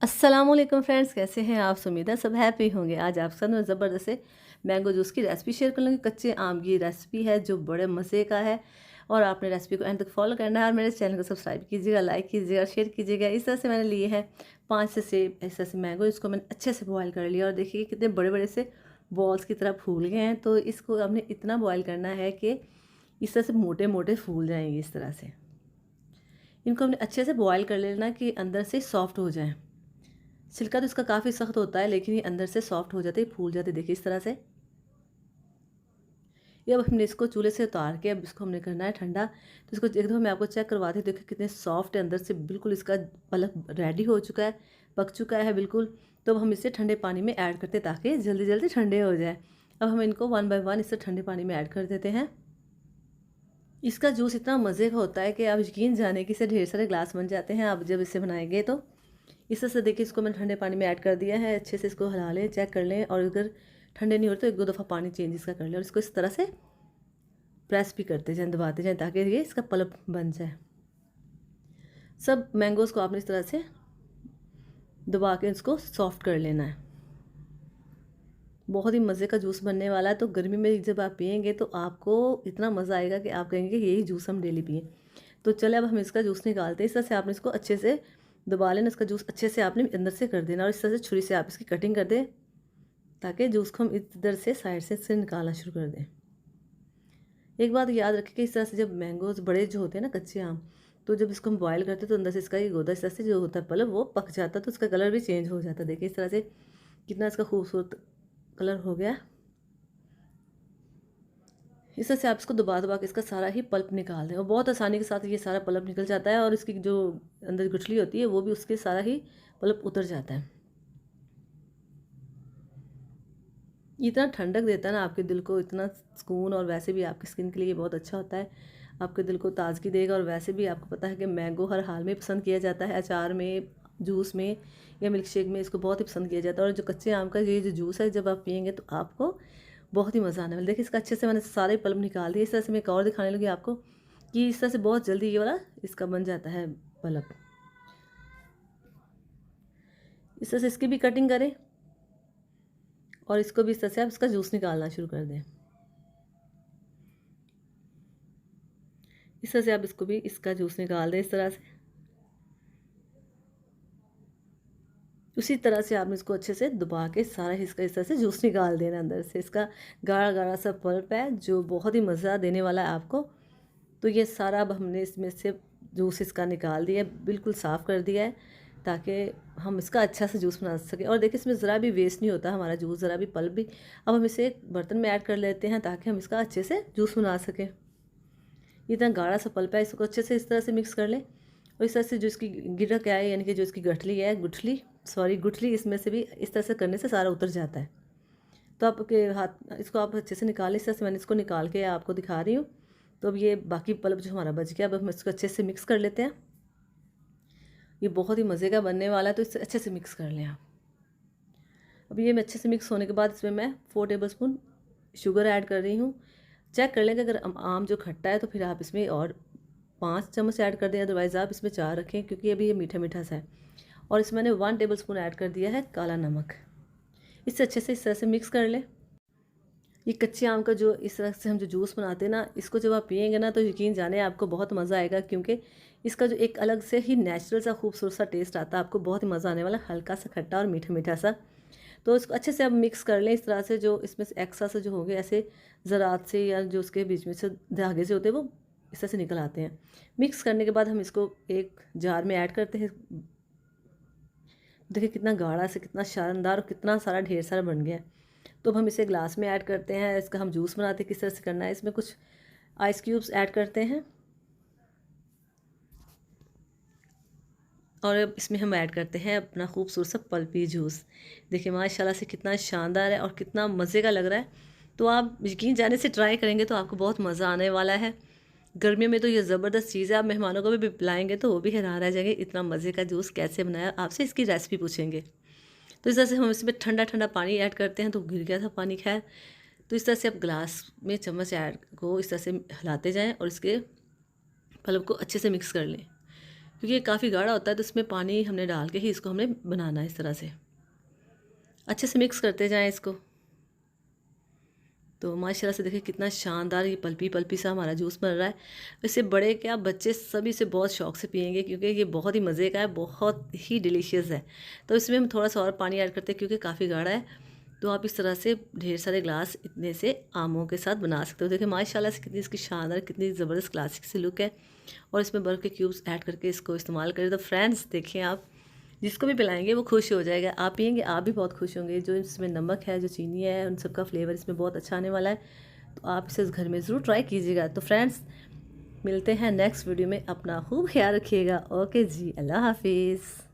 अस्सलामुअलैकुम फ्रेंड्स, कैसे हैं आप? उम्मीद है सब हैप्पी होंगे। आज आप सब मैं ज़बरदस्त से मैंगो जूस की रेसिपी शेयर कर लूँगी। कच्चे आम की रेसिपी है जो बड़े मज़े का है और आपने रेसिपी को एंड तक फॉलो करना है और मेरे चैनल को सब्सक्राइब कीजिएगा, लाइक कीजिएगा, शेयर कीजिएगा। इस तरह से मैंने लिए हैं 5 से 6 इस तरह से मैंगो, इसको मैंने अच्छे से बॉयल कर लिया और देखिए कितने बड़े बड़े से बॉल्स की तरह फूल गए हैं। तो इसको हमने इतना बॉयल करना है कि इस तरह से मोटे मोटे फूल जाएंगे। इस तरह से इनको हमने अच्छे से बॉयल कर लेना कि अंदर से सॉफ्ट हो जाए। छिलका तो इसका काफ़ी सख्त होता है लेकिन ये अंदर से सॉफ्ट हो जाते हैं, फूल जाते, देखिए इस तरह से। ये अब हमने इसको चूल्हे से उतार के अब इसको हमने करना है ठंडा। तो इसको एक दफ़ा मैं आपको चेक करवाती हूँ, देखिए कितने सॉफ्ट है अंदर से, बिल्कुल इसका पलक रेडी हो चुका है, पक चुका है बिल्कुल। तो अब हम इसे ठंडे पानी में ऐड करते ताकि जल्दी जल्दी ठंडे हो जाए। अब हम इनको 1 बाय 1 इससे ठंडे पानी में ऐड कर देते हैं। इसका जूस इतना मज़े का होता है कि आप यकीन जाने कि इसे ढेर सारे ग्लास बन जाते हैं आप जब इसे बनाएंगे। तो इस तरह से देखिए इसको मैंने ठंडे पानी में ऐड कर दिया है। अच्छे से इसको हिला लें, चेक कर लें और अगर ठंडे नहीं हो रहे तो 1-2 दफ़ा पानी चेंज इसका कर लें और इसको इस तरह से प्रेस भी करते जाएं, दबाते जाएं ताकि ये इसका पल्प बन जाए। सब मैंगोज़ को आपने इस तरह से दबा के इसको सॉफ्ट कर लेना है। बहुत ही मज़े का जूस बनने वाला है। तो गर्मी में जब आप पियेंगे तो आपको इतना मज़ा आएगा कि आप कहेंगे यही जूस हम डेली पिएँ। तो चले अब हम इसका जूस निकालते हैं। इस तरह से आपने इसको अच्छे से दबा लेना, इसका जूस अच्छे से आपने अंदर से कर देना और इस तरह से छुरी से आप इसकी कटिंग कर दें ताकि जूस को हम इधर से साइड से इससे निकालना शुरू कर दें। एक बात याद रखें कि इस तरह से जब मैंगोज बड़े जो होते हैं ना कच्चे आम, तो जब इसको हम बॉयल करते हैं तो अंदर से इसका ये गोदा इस तरह से जो होता है पल्प वो पक जाता है, तो उसका कलर भी चेंज हो जाता है। देखिए इस तरह से कितना इसका खूबसूरत कलर हो गया। इस तरह से आप इसको दबा दबा के इसका सारा ही पल्प निकाल दें और बहुत आसानी के साथ ये सारा पल्प निकल जाता है और इसकी जो अंदर गुठली होती है वो भी उसके सारा ही पल्प उतर जाता है। इतना ठंडक देता है ना आपके दिल को, इतना सुकून, और वैसे भी आपकी स्किन के लिए बहुत अच्छा होता है, आपके दिल को ताज़गी देगा। और वैसे भी आपको पता है कि मैंगो हर हाल में पसंद किया जाता है, अचार में, जूस में या मिल्क शेक में इसको बहुत ही पसंद किया जाता है। और जो कच्चे आम का ये जो जूस है जब आप पियेंगे तो आपको बहुत ही मज़ा आने वाला। देखिए इसका अच्छे से मैंने सारे पल्प निकाल दिए। इस तरह से मैं एक और दिखाने लगी आपको कि इस तरह से बहुत जल्दी ये वाला इसका बन जाता है पल्प। इस तरह से इसकी भी कटिंग करें और इसको भी इस तरह से आप इसका जूस निकालना शुरू कर दें। इस तरह से आप इसको भी इसका जूस निकाल दें इस तरह से। उसी तरह से आपने इसको अच्छे से दबा के सारा इसका इस तरह से जूस निकाल देना अंदर से। इसका गाढ़ा गाढ़ा सा पल्प है जो बहुत ही मज़ा देने वाला है आपको। तो ये सारा अब हमने इसमें से जूस इसका निकाल दिया, बिल्कुल साफ़ कर दिया है ताकि हम इसका अच्छा से जूस बना सकें। और देखिए इसमें ज़रा भी वेस्ट नहीं होता हमारा जूस, ज़रा भी पल्प भी। अब हम इसे एक बर्तन में ऐड कर लेते हैं ताकि हम इसका अच्छे से जूस बना सकें। इतना गाढ़ा सा पल्प है, इसको अच्छे से इस तरह से मिक्स कर लें और इस तरह से जो इसकी गिरक है यानी कि जो इसकी गठली है, गुठली इसमें से भी इस तरह से करने से सारा उतर जाता है। तो आपके हाथ इसको आप अच्छे से निकालें। इस तरह से मैंने इसको निकाल के आपको दिखा रही हूँ। तो अब ये बाकी पल्प जो हमारा बच गया, अब हम इसको अच्छे से मिक्स कर लेते हैं। ये बहुत ही मज़े का बनने वाला है, तो इससे अच्छे से मिक्स कर लें आप। अब ये मैं अच्छे से मिक्स होने के बाद इसमें मैं 4 टेबलस्पून शुगर ऐड कर रही हूँ। चेक कर लें कि अगर आम जो खट्टा है तो फिर आप इसमें और 5 चम्मच ऐड कर दें, अदरवाइज़ आप इसमें 4 रखें क्योंकि अभी ये मीठा मीठा सा है। और इसमें मैंने 1 टेबलस्पून ऐड कर दिया है काला नमक। इससे अच्छे से इस तरह से मिक्स कर लें। ये कच्चे आम का जो इस तरह से हम जो जूस बनाते हैं ना, इसको जब आप पिएंगे ना तो यकीन जाने आपको बहुत मज़ा आएगा क्योंकि इसका जो एक अलग से ही नेचुरल सा खूबसूरत सा टेस्ट आता है, आपको बहुत ही मज़ा आने वाला, हल्का सा खट्टा और मीठा मीठा सा। तो इसको अच्छे से आप मिक्स कर लें इस तरह से। जो इसमें से एक्स्ट्रा से जो हो गए ऐसे ज़रात से या जो उसके बीच में से धागे से होते हैं वो इस तरह से निकल आते हैं। मिक्स करने के बाद हम इसको एक जार में ऐड करते हैं। देखिए कितना गाढ़ा से, कितना शानदार और कितना सारा ढेर सारा बन गया है। तो अब हम इसे ग्लास में ऐड करते हैं। इसका हम जूस बनाते हैं, किस तरह से करना है, इसमें कुछ आइस क्यूब्स ऐड करते हैं और अब इसमें हम ऐड करते हैं अपना खूबसूरत सा पल्पी जूस। देखिए माशाल्लाह से कितना शानदार है और कितना मज़े का लग रहा है। तो आप यकीन जाने से ट्राई करेंगे तो आपको बहुत मज़ा आने वाला है। गर्मियों में तो ये ज़बरदस्त चीज़ है, आप मेहमानों को भी पिलाएंगे तो वो भी हैरान रह जाएंगे इतना मज़े का जूस कैसे बनाया, आपसे इसकी रेसिपी पूछेंगे। तो इस तरह से हम इसमें ठंडा ठंडा पानी ऐड करते हैं, तो गिर गया था पानी खैर। तो इस तरह से आप ग्लास में चम्मच ऐड को इस तरह से हिलाते जाएं और इसके पल्प को अच्छे से मिक्स कर लें। क्योंकि ये काफ़ी गाढ़ा होता है, तो इसमें पानी हमने डाल के ही इसको हमने बनाना है। इस तरह से अच्छे से मिक्स करते जाएं इसको। तो माशाल्लाह से देखिए कितना शानदार ये पल्पी पल्पी सा हमारा जूस बन रहा है। इससे बड़े क्या बच्चे सभी इसे बहुत शौक से पियेंगे, क्योंकि ये बहुत ही मज़े का है, बहुत ही डिलीशियस है। तो इसमें हम थोड़ा सा और पानी ऐड करते हैं क्योंकि काफ़ी गाढ़ा है। तो आप इस तरह से ढेर सारे ग्लास इतने से आमों के साथ बना सकते हो। देखिए माशाल्लाह से कितनी इसकी शानदार, कितनी ज़बरदस्त क्लासिक सी लुक है। और इसमें बर्फ़ के क्यूब्स ऐड करके इसको इस्तेमाल करें तो फ्रेंड्स देखें आप, जिसको भी पिलाएंगे वो खुश हो जाएगा। आप पियेंगे आप भी बहुत खुश होंगे। जो इसमें नमक है, जो चीनी है, उन सबका फ्लेवर इसमें बहुत अच्छा आने वाला है। तो आप इसे घर में ज़रूर ट्राई कीजिएगा। तो फ्रेंड्स मिलते हैं नेक्स्ट वीडियो में। अपना खूब ख्याल रखिएगा। ओके जी, अल्लाह हाफिज़।